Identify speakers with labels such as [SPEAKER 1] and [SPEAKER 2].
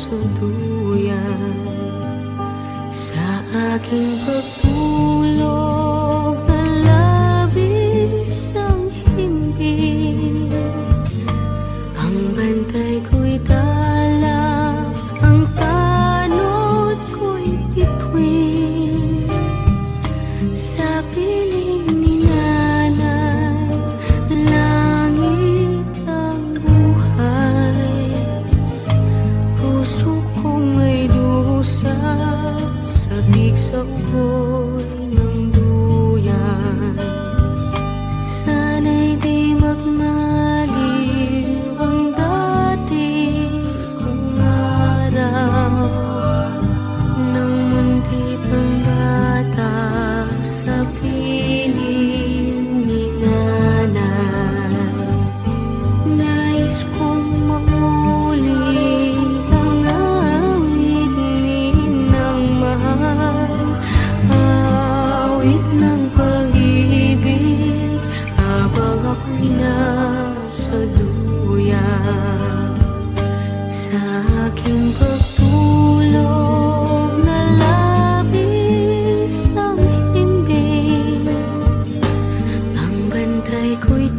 [SPEAKER 1] sa duyan. Sa aking pagtulog na labis ang himbing, ang bantay ko'y tala, ang tanod ko'y bituin. Sa piling ni nanay, langit ang buhay. Puso kong may dusa, sabik sa ugoy ng duyan. Sana'y di magmaliw ang dati kong araw, nang munti pang bata sa piling ni nanay. Nais kong maulit ang awit ni Inang Mahal, awit ng pag-ibig habang ako'y nasa duyan. Sa aking pagtulog na labis ang himbing, ang bantay ko'y